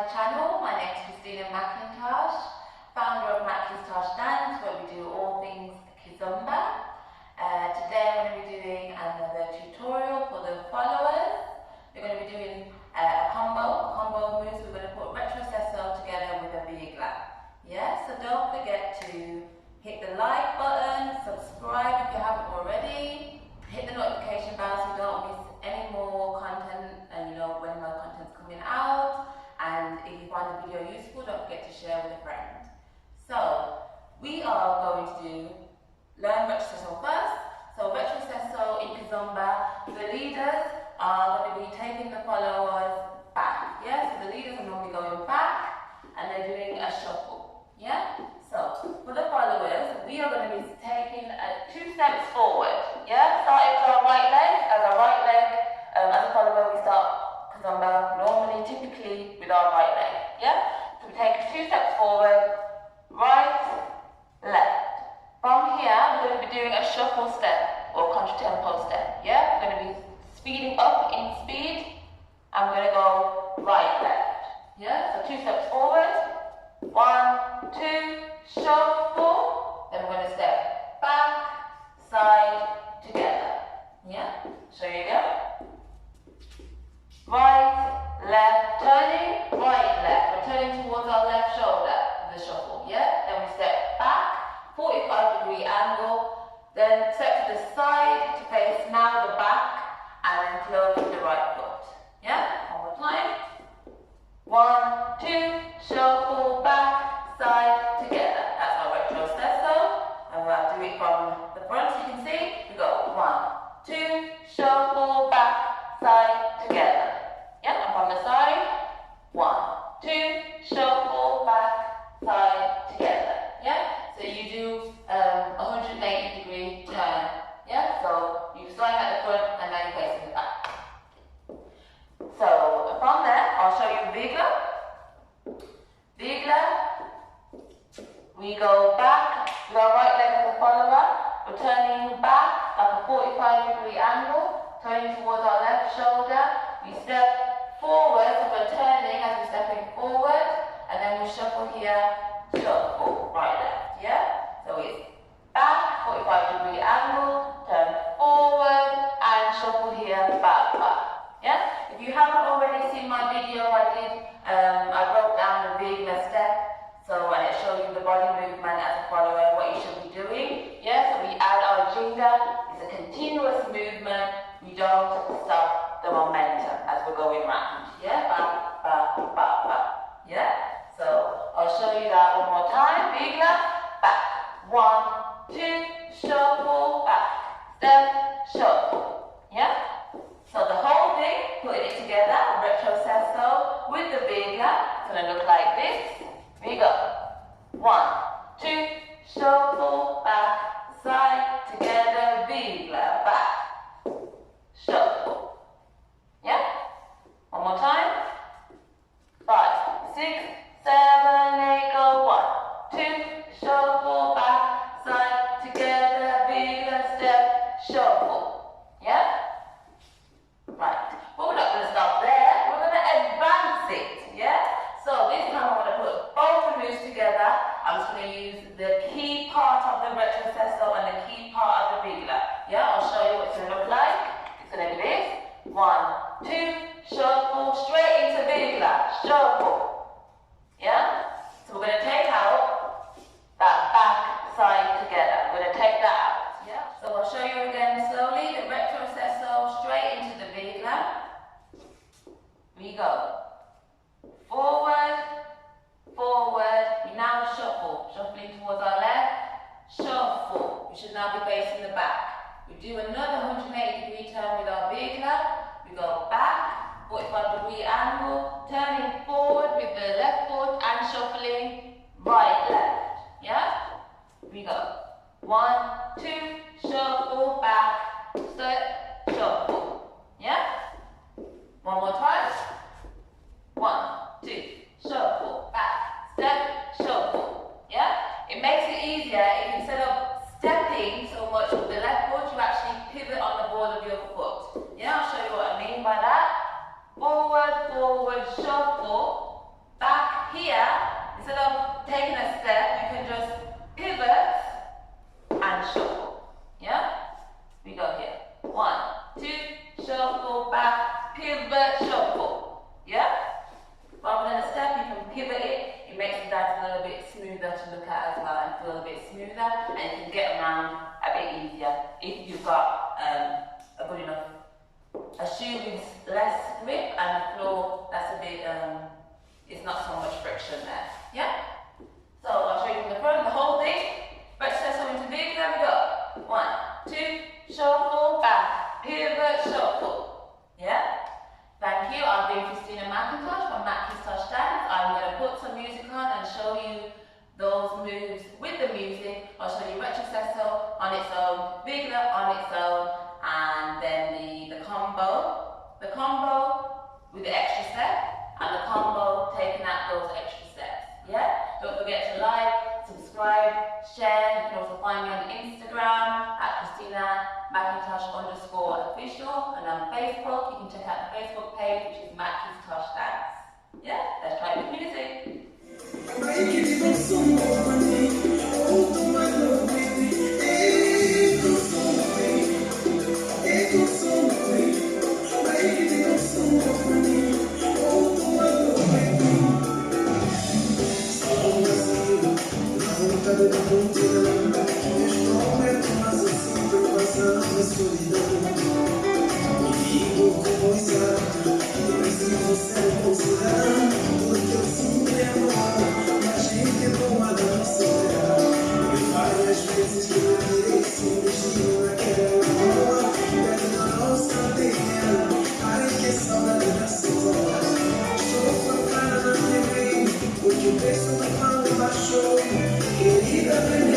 my channel. My name is McKiztosh, founder of McKiztosh Dance, where we do all things kizomba. Today I'm going to be doing another tutorial for the followers. We're going to be doing a combo moves. We're going to put retrocesso together with a virgula. Yeah, so don't forget to hit the like button, subscribe if you haven't already, hit the notification bell so you don't miss any more content, and you know when my content's coming out. And if you find the video useful, don't forget to share with a friend. So we are going to learn retrocesso first. So retrocesso in kizomba, the leaders are going to be taking the followers back. Yeah, so the leaders are normally going back and they're doing a shuffle. Yeah, so for the followers, we are going to be taking 2 steps forward. Yeah, starting with our right leg. As a follower, we start kizomba normally, typically with our right leg. Yeah, so we take 2 steps forward, right, left. From here, we're going to be doing a shuffle step or contra-tempo step. Yeah, we're going to be speeding up in speed, and we're going to go right, left. Yeah, so 2 steps forward, 1, 2, shuffle. Then we're going to step back, side, together. Yeah, so here you go. Right, left, turning, right, left. We're turning towards our left shoulder, the shuffle. Yeah, then we step back, 45-degree angle, then step to the side to face now the back, and then close with the right foot. Yeah, one more time. 1, 2, shuffle, back, side, together. That's our retrocesso. And we'll have to do it from the front so you can see. We go 1, 2, shuffle, back, side, together. Yeah, and from the side, 1, 2, shuffle, back, side, together. Yeah, so you do 180-degree turn. Yeah, so you start at the front and then you face the back. So from there, I'll show you virgula. Virgula, we go back with our right leg as a follower. We're turning back at a 45-degree angle, turning towards our left shoulder. We step forward, so we're turning as we're stepping forward, and then we shuffle here, shuffle, right, left, yeah? So it's back, 45-degree angle, turn forward, and shuffle here, back, yeah? If you haven't already seen my video I broke down the virgula step, and it shows you the body movement as a follower, what you should be doing, yeah? So we add our jinga, it's a continuous movement, we don't stop the momentum as we're going round, yeah? Back, back, back, back, yeah? So I'll show you that one more time, virgula, back, 1, 2, shuffle, back, step, shuffle, yeah? So the whole thing, putting it together, retrocesso with the virgula, it's going to look like this. Here we go. 1, 2, shuffle, back, side, together, virgula, back, shuffle. Yeah? One more time. 5, 6, 7, 8, go. 1, 2, shuffle, back, side, together, virgula, step, shuffle. Yeah? Right. But we're not going to stop there. We're going to advance it. Yeah? So this time I'm going to put both the moves together. I'm just going to use the key part of the retrocesso and the key part of the virgula. Yeah? I'll show you what it's going to look like. It's going to be this. 1, 2, shuffle, straight into virgula. Shuffle. Yeah? So we're going to take out that back side together. We're going to take that out. Yeah? So I'll show you again slowly. The retrocesso straight into the virgula. We go. Forward, forward. We now shuffle. Shuffling towards our left. Shuffle. We should now be facing the back. We do another 180-degree turn with our virgula. We go back, 45-degree angle, turning forward with the left foot and shuffling right, left. Yeah? We go. 1, 2, shuffle, back, step, shuffle. Yeah? One more time. 1, 2, shuffle, back, step, shuffle. Yeah? It makes it easier if instead of stepping so much with the left foot, you actually pivot on the ball of your foot. Yeah, I'll show you what I mean by that. Forward, forward, shuffle, Back here, instead of taking a step, you can just pivot and shuffle. Yeah? We go here. 1, 2, shuffle, back, pivot, shuffle. Yeah? Rather than a step, you can pivot it. It makes the dance a little bit smoother to look at as well and feel a bit smoother, and you can get around a bit easier if you've got a good enough shoe with less grip and the floor that's a bit, it's not so much friction there. Yeah? So I'll show you from the front, the whole thing. Retrocesso and Virgula, there we go. 1, 2, shuffle, back, pivot, shuffle. Yeah? Thank you. I've been McKiztosh from McKiztosh Dance. I'm going to put some music on and show you those moves with the music. I'll show you Retrocesso on its own, Virgula on its own, and then the combo. The combo with the extra step, and the combo taking out those extra steps. Yeah? Don't forget to like, subscribe, share. You can also find me on Instagram at McKiztosh_official, and on Facebook you can check out the Facebook page, which is McKiztosh Dance. Yeah? Let's try the music. Querida,